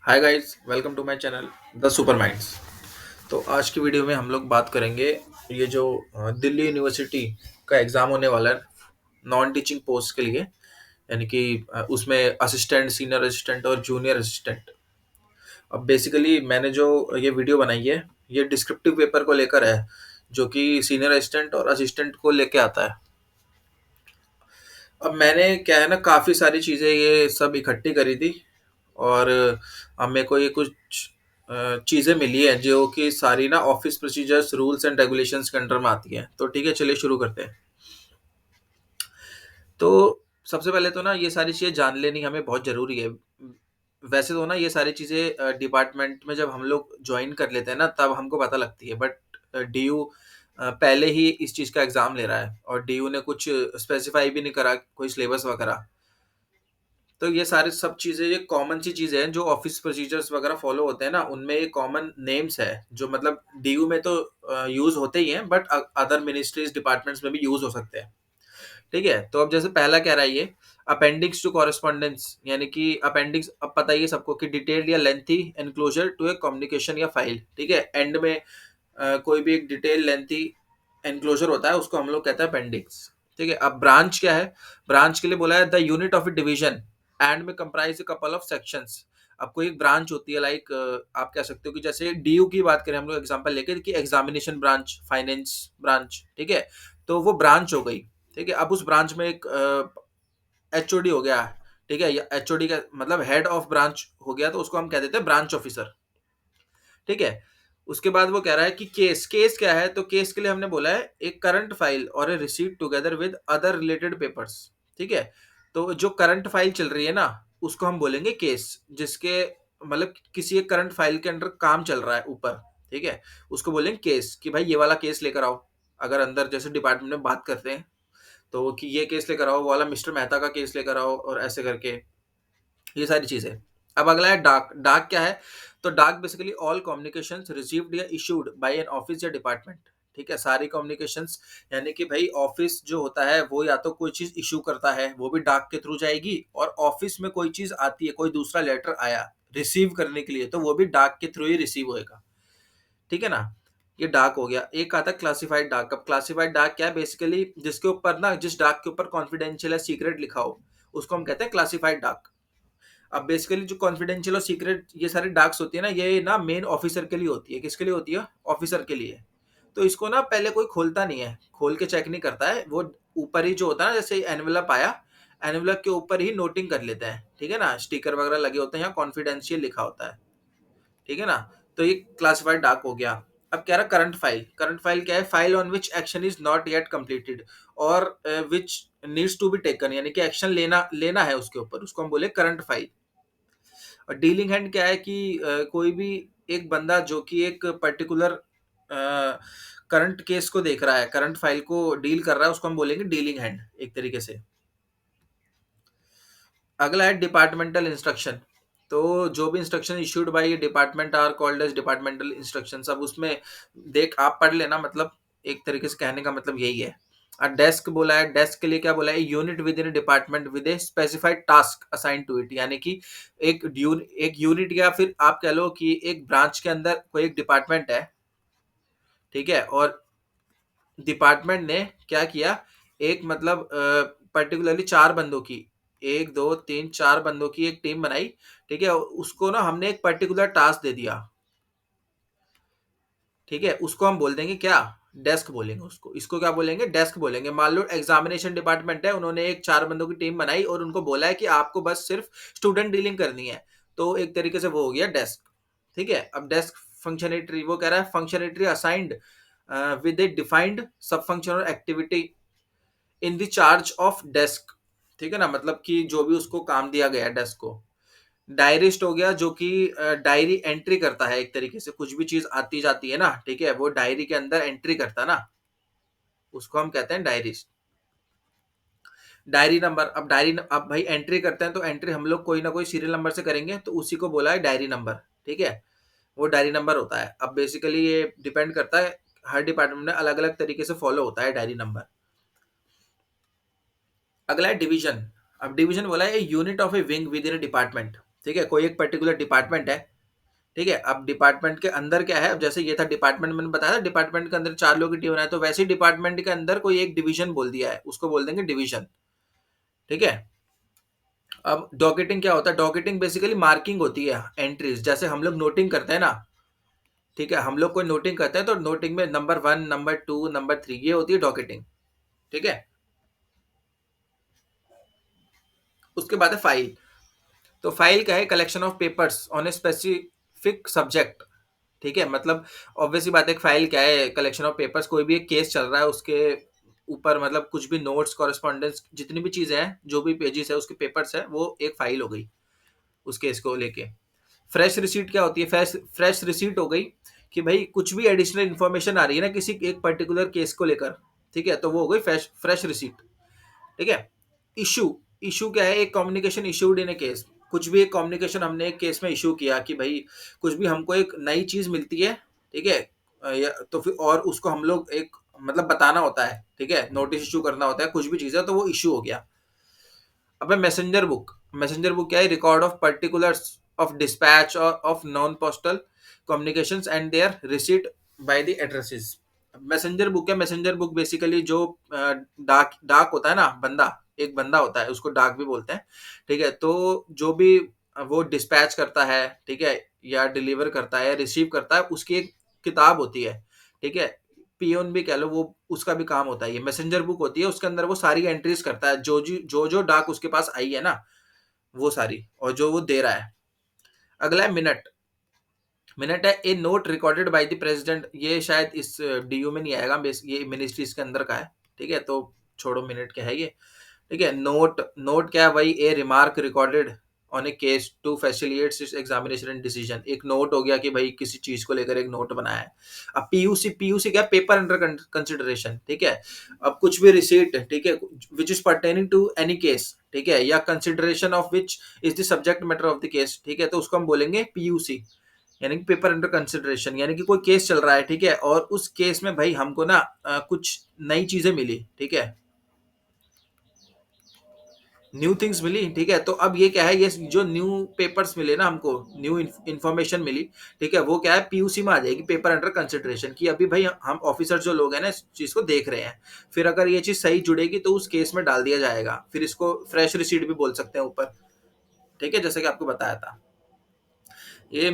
Hi guys, welcome to my channel the super minds. तो आज की वीडियो में हम लोग बात करेंगे ये जो दिल्ली यूनिवर्सिटी का एग्ज़ाम होने वाला है नॉन टीचिंग पोस्ट के लिए, यानी कि उसमें असिस्टेंट, सीनियर असिस्टेंट और जूनियर असिस्टेंट। अब बेसिकली मैंने जो ये वीडियो बनाई है, ये डिस्क्रिप्टिव पेपर को लेकर है, जो कि सीनियर असिस्टेंट और असिस्टेंट को लेके आता है। अब मैंने क्या है ना, काफ़ी सारी चीज़ें ये सब इकट्ठी करी थी और अब मेरे को ये कुछ चीज़ें मिली हैं जो कि सारी ना office procedures, rules and regulations के अंडर में आती हैं। तो ठीक है, चलिए शुरू करते हैं। तो सबसे पहले तो ना ये सारी चीज़ें जान लेनी हमें बहुत ज़रूरी है। वैसे तो ना ये सारी चीज़ें डिपार्टमेंट में जब हम लोग जॉइन कर लेते हैं ना, तब हमको पता लगती है, बट डीयू पहले ही इस चीज़ का एग्ज़ाम ले रहा है और डीयू ने कुछ स्पेसिफाई भी नहीं करा कोई सिलेबस वगैरह। तो ये सारी सब चीज़ें, ये कॉमन सी चीज़ें हैं जो ऑफिस प्रोसीजर्स वगैरह फॉलो होते हैं ना, उनमें ये कॉमन नेम्स है जो मतलब डीयू में तो यूज़ होते ही हैं, बट अदर मिनिस्ट्रीज डिपार्टमेंट्स में भी यूज़ हो सकते हैं। ठीक है, तो अब जैसे पहला कह रहा है ये अपेंडिक्स टू कॉरेस्पॉन्डेंस, यानी कि अपेंडिक्स अब पता ही है सबको कि डिटेल्ड या lengthy enclosure to a communication या फाइल। ठीक है, एंड में कोई भी एक डिटेल लेंथी एनक्लोजर होता है, उसको हम लोग कहते हैं अपेंडिक्स। ठीक है, अब ब्रांच क्या है? ब्रांच के लिए बोला है the unit of A division and में कंप्राइज कपल ऑफ सेक्शंस। अब कोई एक ब्रांच होती है, लाइक आप कह सकते हो कि जैसे डीयू की बात करें हम लोग एग्जांपल लेके कि एग्जामिनेशन ब्रांच, फाइनेंस ब्रांच। ठीक है, तो वो ब्रांच हो गई। ठीक है, अब उस ब्रांच में एक एचओडी हो गया। ठीक है, या एचओडी का मतलब हेड ऑफ ब्रांच हो गया, तो उसको हम कह देते हैं ब्रांच ऑफिसर। ठीक है, उसके बाद वो कह रहा है कि केस केस क्या है, तो केस के लिए हमने बोला है एक करंट फाइल और a receipt together with other related papers. ठीक है, तो जो करंट फाइल चल रही है ना, उसको हम बोलेंगे केस, जिसके मतलब किसी एक करंट फाइल के अंदर काम चल रहा है ऊपर। ठीक है, उसको बोलेंगे केस कि भाई ये वाला केस लेकर आओ। अगर अंदर जैसे डिपार्टमेंट में बात करते हैं तो कि ये केस लेकर आओ, वो वाला मिस्टर मेहता का केस लेकर आओ, और ऐसे करके ये सारी चीजें। अब अगला है डाक। डाक क्या है? तो डाक बेसिकली ऑल कम्युनिकेशंस रिसीव्ड या इशूड बाय एन ऑफिस या डिपार्टमेंट। ठीक है, सारी कम्युनिकेशंस, यानी कि भाई ऑफिस जो होता है वो या तो कोई चीज इशू करता है, वो भी डाक के थ्रू जाएगी, और ऑफिस में कोई चीज आती है, कोई दूसरा लेटर आया रिसीव करने के लिए, तो वो भी डाक के थ्रू ही रिसीव होएगा। ठीक है ना, ये डाक हो गया। एक आता है क्लासिफाइड डाक। अब क्लासिफाइड डाक क्या है? बेसिकली जिसके ऊपर ना, जिस डाक के ऊपर कॉन्फिडेंशियल या सीक्रेट लिखा हो, उसको हम कहते हैं क्लासिफाइड डाक। अब बेसिकली जो कॉन्फिडेंशियल और सीक्रेट ये सारी डार्क्स होती है ना, ये ना मेन ऑफिसर के लिए होती है। किसके लिए होती है? ऑफिसर के लिए। तो इसको ना पहले कोई खोलता नहीं है, खोल के चेक नहीं करता है, वो ऊपर ही जो होता है ना, जैसे एनवेलप आया, एनवेलप के ऊपर ही नोटिंग कर लेते हैं। ठीक है ना, स्टिकर वगैरह लगे होते हैं, यहाँ कॉन्फिडेंशियल लिखा होता है। ठीक है ना, तो ये क्लासिफाइड डाक हो गया। अब कह रहा करंट फाइल। करंट फाइल क्या है? File on which action is not yet completed और which needs to be taken, यानी कि एक्शन लेना लेना है उसके ऊपर, उसको हम बोले करंट फाइल। और डीलिंग हैंड क्या है कि कोई भी एक बंदा जो कि एक पर्टिकुलर करंट केस को देख रहा है, करंट फाइल को डील कर रहा है, उसको हम बोलेंगे डीलिंग हैंड एक तरीके से। अगला है डिपार्टमेंटल इंस्ट्रक्शन। तो जो भी instruction issued by department are called as departmental instructions. अब उसमें देख आप पढ़ लेना, मतलब एक तरीके से कहने का मतलब यही है। डेस्क बोला है, डेस्क के लिए क्या बोला है? Unit within department with a specified task assign to it, यानी कि एक यूनिट, या फिर आप कह लो कि एक ब्रांच के अंदर कोई एक डिपार्टमेंट है। ठीक है, और डिपार्टमेंट ने क्या किया, एक मतलब पर्टिकुलरली चार बंदों की, एक दो तीन चार बंदों की एक टीम बनाई। ठीक है, उसको ना हमने एक पर्टिकुलर टास्क दे दिया। ठीक है, उसको हम बोल देंगे क्या? डेस्क बोलेंगे उसको। इसको क्या बोलेंगे? डेस्क बोलेंगे। मान लो एग्जामिनेशन डिपार्टमेंट है, उन्होंने एक चार बंदों की टीम बनाई और उनको बोला है कि आपको बस सिर्फ स्टूडेंट डीलिंग करनी है, तो एक तरीके से वो हो गया डेस्क। ठीक है, अब डेस्क फंक्शनैलिटी, वो कह रहा है functionality assigned with a defined sub functional activity in the charge of desk. ठीक है ना, मतलब कि जो भी उसको काम दिया गया है डेस्क को। डायरिस्ट हो गया, जो कि डायरी एंट्री करता है, एक तरीके से कुछ भी चीज आती जाती है ना, ठीक है, वो डायरी के अंदर एंट्री करता है ना, उसको हम कहते हैं डायरिस्ट। Diary number. अब अब भाई एंट्री करते हैं, तो एंट्री हम लोग कोई ना कोई सीरियल नंबर से करेंगे, तो उसी को बोला है डायरी नंबर। ठीक है, वो डायरी नंबर होता है। अब बेसिकली ये डिपेंड करता है, हर डिपार्टमेंट में अलग अलग तरीके से फॉलो होता है डायरी नंबर। अगला है डिवीजन। अब डिवीजन बोला है unit of A wing with in A department. ठीक है? कोई एक पर्टिकुलर डिपार्टमेंट है, ठीक है? अब डिपार्टमेंट के अंदर क्या है, अब जैसे ये था डिपार्टमेंट, मैंने बताया था डिपार्टमेंट के अंदर 4 लोगों की टीम बनाए, तो वैसे ही डिपार्टमेंट के अंदर कोई एक डिवीज़न बोल दिया है, उसको बोल देंगे डिवीज़न, ठीक है? अब डॉकेटिंग क्या होता है? डॉकेटिंग बेसिकली मार्किंग होती है एंट्रीज़, जैसे हम लोग नोटिंग करते हैं ना, ठीक है? हम लोग कोई नोटिंग करते हैं तो नोटिंग में नंबर 1, नंबर 2, नंबर 3 ये होती है डॉकेटिंग, ठीक है? उसके बाद है फाइल। तो फाइल क्या है? Collection of papers on a specific subject, ठीक है? मतलब ऑब्वियस सी बात है, एक फाइल क्या है? कलेक्शन ऑफ पेपर्स, कोई भी एक केस चल रहा है उसके ऊपर मतलब कुछ भी नोट्स, कॉरेस्पॉन्डेंस, जितनी भी चीज़ें हैं, जो भी पेजेस है, उसके पेपर्स है, वो एक फाइल हो गई उस केस को लेके। फ्रेश रिसीट क्या होती है? फ्रेश रिसीट हो गई कि भाई कुछ भी एडिशनल इन्फॉर्मेशन आ रही है ना किसी एक पर्टिकुलर केस को लेकर, ठीक है? तो वो हो गई फ्रेश फ्रेश रिसीट, ठीक है? इशू, इशू क्या है? एक communication issued in A case, कुछ भी एक कम्युनिकेशन हमने एक केस में इशू किया कि भाई कुछ भी हमको एक नई चीज मिलती है, ठीक है? तो फिर और उसको हम लोग एक मतलब बताना होता है, ठीक है? नोटिस इशू करना होता है, कुछ भी चीज है तो वो इशू हो गया। अब है मैसेंजर बुक। मैसेंजर बुक क्या है? Record of particulars of dispatch और of non postal communications and their receipt by the addresses. Messenger book है? मैसेंजर बुक बेसिकली जो डाक डाक होता है ना, बंदा, एक बंदा होता है, उसको डाक भी बोलते हैं, ठीक है? तो जो भी वो डिस्पैच करता है, ठीक है, या डिलीवर करता है या रिसीव करता है, उसकी एक किताब होती है, ठीक है? पियोन भी कह लो, वो उसका भी काम होता है। ये मैसेंजर बुक होती है, उसके अंदर वो सारी एंट्रीज करता है, जो डाक उसके पास आई है ना, वो सारी, और जो वो दे रहा है। अगला है मिनट। मिनट है a note recorded by the president. ये शायद इस डीयू में नहीं आएगा, ये मिनिस्ट्रीज के अंदर का है, ठीक है? तो छोड़ो, मिनट क्या है ये, ठीक है? नोट, नोट क्या है? वही a remark recorded on a case to facilitate examination and decision. एक नोट हो गया कि भाई किसी चीज को लेकर एक नोट बनाया है। अब पीयूसी, पीयूसी क्या? पेपर अंडर कंसिडरेशन, ठीक है? अब कुछ भी रिसीट, ठीक है, which is pertaining to any case, ठीक है, या consideration of which is the subject matter of the case, ठीक है? तो उसको हम बोलेंगे पीयूसी, यानी कि पेपर अंडर कंसिडरेशन। यानी कि कोई केस चल रहा है, ठीक है, और उस केस में भाई हमको ना कुछ नई चीजें मिली, ठीक है, न्यू थिंग्स मिली, ठीक है? तो अब ये क्या है? ये जो न्यू पेपर्स मिले ना हमको, न्यू इन्फॉर्मेशन मिली, ठीक है, वो क्या है? पीयूसी में आ जाएगी, पेपर अंडर कंसिडरेशन, की अभी भाई हम ऑफिसर जो लोग हैं ना, इस चीज को देख रहे हैं। फिर अगर ये चीज सही जुड़ेगी तो उस केस में डाल दिया जाएगा। फिर इसको फ्रेश रिसीट भी बोल सकते हैं ऊपर, ठीक है, जैसे कि आपको बताया था। ये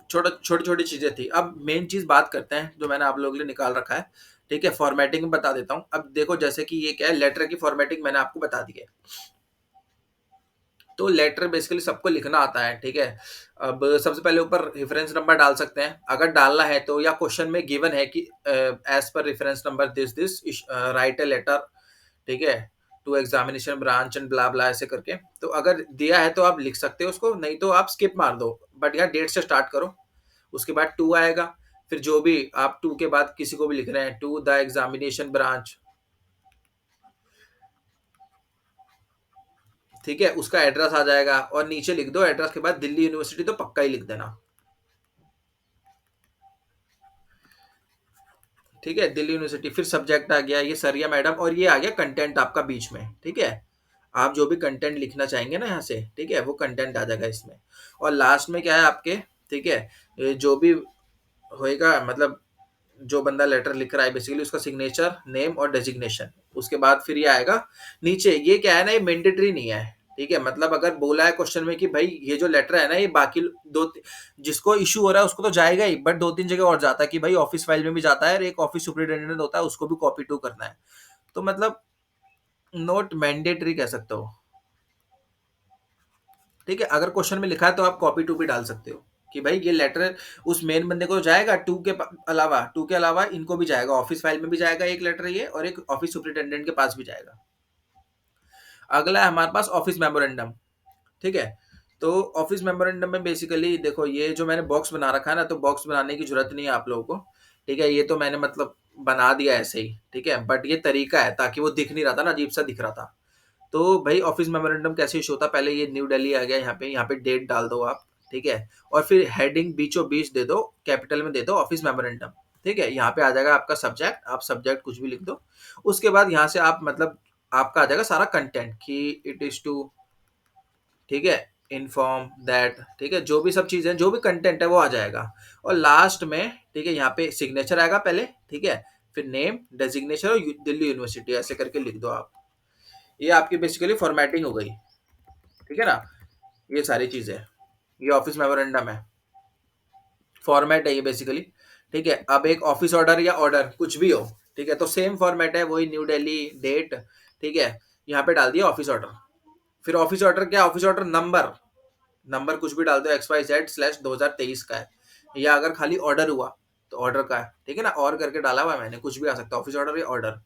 छोटा छोटी छोटी चीजें थी। अब मेन चीज बात करते हैं जो मैंने आप लोगों के लिए निकाल रखा है, ठीक है? फॉर्मेटिंग में बता देता हूँ। अब देखो, जैसे कि ये क्या है, लेटर की फॉर्मेटिंग मैंने आपको बता दी है। तो लेटर बेसिकली सबको लिखना आता है, ठीक है? अब सबसे पहले ऊपर रेफरेंस नंबर डाल सकते हैं अगर डालना है तो, या क्वेश्चन में गिवन है कि एज पर reference number this this write a letter, ठीक है, to examination branch and blah blah ऐसे करके। तो अगर दिया है तो आप लिख सकते हो उसको, नहीं तो आप स्किप मार दो, बट यार डेट से स्टार्ट करो। उसके बाद टू आएगा, फिर जो भी आप टू के बाद किसी को भी लिख रहे हैं, टू द एग्जामिनेशन ब्रांच, ठीक है, उसका एड्रेस आ जाएगा, और नीचे लिख दो एड्रेस के बाद दिल्ली यूनिवर्सिटी, तो पक्का ही लिख देना, ठीक है, दिल्ली यूनिवर्सिटी। फिर सब्जेक्ट आ गया ये सर या मैडम, और ये आ गया कंटेंट आपका बीच में, ठीक है? आप जो भी कंटेंट लिखना चाहेंगे ना यहाँ से, ठीक है, वो कंटेंट आ जाएगा इसमें। और लास्ट में क्या है आपके, ठीक है, ये जो भी होएगा, मतलब जो बंदा लेटर लिख रहा है बेसिकली उसका सिग्नेचर, नेम और डेजिग्नेशन। उसके बाद फिर ये आएगा नीचे। ये क्या है ना, ये मैंडेटरी नहीं है, ठीक है? मतलब अगर बोला है क्वेश्चन में कि भाई ये जो लेटर है ना, ये बाकी दो, जिसको इशू हो रहा है उसको तो जाएगा ही, बट दो तीन जगह और जाता है कि भाई ऑफिस फाइल में भी जाता है, और एक ऑफिस सुपरिटेंडेंट होता है, उसको भी कॉपी टू करना है। तो मतलब नोट मैंडेटरी कह सकते हो, ठीक है? अगर क्वेश्चन में लिखा है तो आप कॉपी टू भी डाल सकते हो कि भाई ये लेटर उस मेन बंदे को जाएगा, टू के अलावा इनको भी जाएगा, ऑफिस फाइल में भी जाएगा एक लेटर ये, और एक ऑफिस सुपरिटेंडेंट के पास भी जाएगा। अगला है हमारे पास ऑफिस मेमोरेंडम, ठीक है? तो ऑफिस मेमोरेंडम में बेसिकली देखो, ये जो मैंने बॉक्स बना रखा है ना, तो बॉक्स बनाने की जरूरत नहीं है आप लोगों को, ठीक है? ये तो मैंने मतलब बना दिया ऐसे ही, ठीक है, बट ये तरीका है ताकि वो दिख नहीं रहा था ना, अजीब सा दिख रहा था। तो भाई ऑफिस मेमोरेंडम कैसे इशू होता है? पहले ये न्यू दिल्ली आ गया, यहाँ पे डेट डाल दो आप, ठीक है, और फिर हेडिंग बीचों बीच दे दो, कैपिटल में दे दो ऑफिस मेमोरेंडम, ठीक है? यहाँ पे आ जाएगा आपका सब्जेक्ट, आप सब्जेक्ट कुछ भी लिख दो। उसके बाद यहाँ से आप मतलब आपका आ जाएगा सारा कंटेंट कि इट इज टू, ठीक है, इन्फॉर्म, दैट, ठीक है? जो भी सब चीज़ें, जो भी कंटेंट है वो आ जाएगा। और लास्ट में, ठीक है, यहाँ पे सिग्नेचर आएगा पहले, ठीक है? फिर नेम, डेज़िग्नेशन और दिल्ली यूनिवर्सिटी ऐसे करके लिख दो आप। ये आपकी बेसिकली फॉर्मेटिंग हो गई, ठीक है ना? ये सारी चीज़ें, ये ऑफिस मेमोरेंडम है, फॉर्मेट है ये बेसिकली, ठीक है? अब एक ऑफिस ऑर्डर या ऑर्डर कुछ भी हो, ठीक है? तो सेम फॉर्मेट है, वही न्यू दिल्ली, डेट, ठीक है? यहाँ पे डाल दिया ऑफिस ऑर्डर। फिर ऑफिस ऑर्डर क्या, ऑफिस ऑर्डर नंबर, नंबर कुछ भी डाल दो, XYZ/2023 का है, या अगर खाली ऑर्डर हुआ तो ऑर्डर का है, ठीक है ना? और करके डाला हुआ है मैंने, कुछ भी आ सकता है, ऑफिस ऑर्डर या ऑर्डर।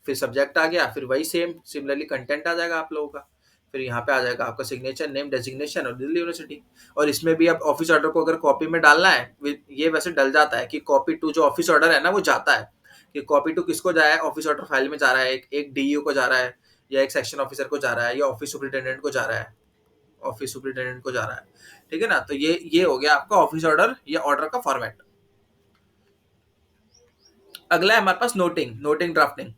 फिर सब्जेक्ट आ गया, फिर वही सेम सिमिलरली कंटेंट आ जाएगा आप लोगों का। फिर यहाँ पे आ जाएगा आपका सिग्नेचर, नेम, डेजिग्नेशन और दिल्ली यूनिवर्सिटी। और इसमें भी अब ऑफिस ऑर्डर को अगर कॉपी में डालना है, ये वैसे डल जाता है कि कॉपी टू जो ऑफिस ऑर्डर है ना वो जाता है, कि कॉपी टू किसको जा रहा है, ऑफिस ऑर्डर फाइल में जा रहा है, एक डीयू को जा रहा है, या एक सेक्शन ऑफिसर को जा रहा है, या ऑफिस सुपरिटेंडेंट को जा रहा है, ऑफिस सुपरिटेंडेंट को जा रहा है, ठीक है ना? तो ये हो गया आपका ऑफिस ऑर्डर या ऑर्डर का फॉर्मेट। अगला है हमारे पास नोटिंग, नोटिंग ड्राफ्टिंग,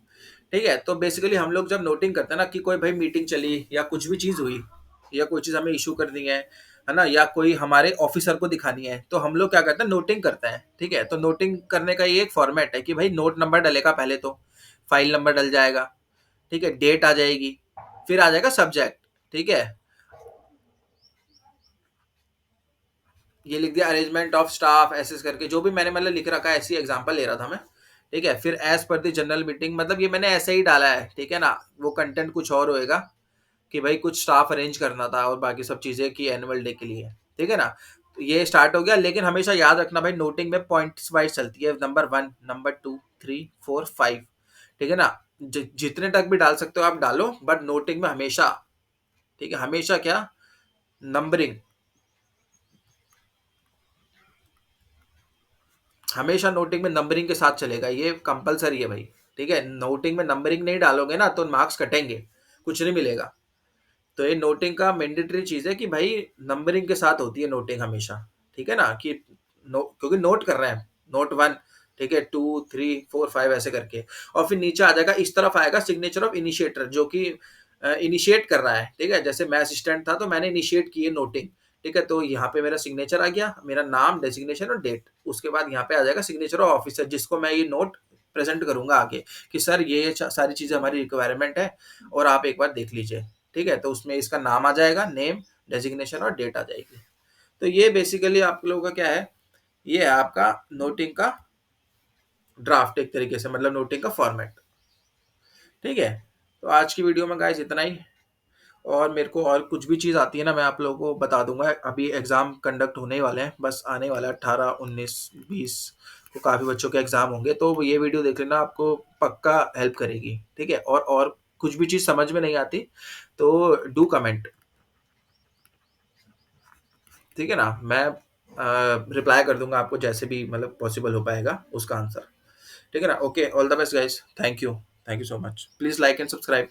ठीक है? तो बेसिकली हम लोग जब नोटिंग करते हैं ना, कि कोई भाई मीटिंग चली या कुछ भी चीज़ हुई, या कोई चीज़ हमें इश्यू करनी है ना? या कोई हमारे ऑफिसर को दिखानी है, तो हम लोग क्या करते हैं, नोटिंग करते हैं, ठीक है? तो नोटिंग करने का ये एक फॉर्मेट है कि भाई नोट नंबर डलेगा पहले, तो फाइल नंबर डल जाएगा, ठीक है? डेट आ जाएगी, फिर आ जाएगा सब्जेक्ट, ठीक है? ये लिख दिया अरेंजमेंट ऑफ स्टाफ ऐसे करके, जो भी मैंने मतलब लिख रखा है, ऐसी एग्जांपल ले रहा था मैं, ठीक है? फिर as per the general meeting, मतलब ये मैंने ऐसे ही डाला है, ठीक है ना? वो कंटेंट कुछ और होएगा, कि भाई कुछ स्टाफ अरेंज करना था और बाकी सब चीजें की एनुअल डे के लिए, ठीक है ना? तो ये स्टार्ट हो गया, लेकिन हमेशा याद रखना भाई, नोटिंग में पॉइंट्स वाइज चलती है, नंबर 1, नंबर 2, 3, 4, 5, ठीक है ना? जितने तक भी डाल सकते हो आप डालो, बट नोटिंग में हमेशा, ठीक है, हमेशा क्या, नंबरिंग, हमेशा नोटिंग में नंबरिंग के साथ चलेगा, ये कंपलसरी है भाई, ठीक है? नोटिंग में नंबरिंग नहीं डालोगे ना तो मार्क्स कटेंगे, कुछ नहीं मिलेगा। तो ये नोटिंग का मैंडेटरी चीज है कि भाई नंबरिंग के साथ होती है नोटिंग हमेशा, ठीक है ना? कि क्योंकि नोट कर रहे हैं, नोट 1, ठीक है, 2, 3, 4, 5 ऐसे करके। और फिर नीचे आ जाएगा, इस तरफ आएगा सिग्नेचर ऑफ इनिशिएटर, जो कि इनिशिएट कर रहा है, ठीक है? जैसे मैं असिस्टेंट था तो मैंने इनिशिएट की है नोटिंग, ठीक है? तो यहाँ पे मेरा सिग्नेचर आ गया, मेरा नाम, डेजिग्नेशन और डेट। उसके बाद यहाँ पे आ जाएगा सिग्नेचर ऑफ ऑफिसर, जिसको मैं ये नोट प्रेजेंट करूंगा आगे, कि सर ये सारी चीजें हमारी रिक्वायरमेंट है और आप एक बार देख लीजिए, ठीक है? तो उसमें इसका नाम आ जाएगा, नेम, डेजिग्नेशन और डेट आ जाएगी। तो ये बेसिकली आप लोगों का क्या है, ये है आपका नोटिंग का ड्राफ्ट, एक तरीके से मतलब नोटिंग का फॉर्मेट, ठीक है? तो आज की वीडियो में गाइस इतना ही। और मेरे को और कुछ भी चीज़ आती है ना, मैं आप लोगों को बता दूंगा। अभी एग्ज़ाम कंडक्ट होने ही वाले हैं, बस आने वाला है 18, 19, 20 को काफ़ी बच्चों के एग्ज़ाम होंगे, तो ये वीडियो देख लेना, आपको पक्का हेल्प करेगी, ठीक है? और कुछ भी चीज़ समझ में नहीं आती तो डू कमेंट, ठीक है ना? मैं रिप्लाई कर दूंगा आपको, जैसे भी मतलब पॉसिबल हो पाएगा उसका आंसर, ठीक है ना? Okay, all the best guys, thank you so much, please like and subscribe.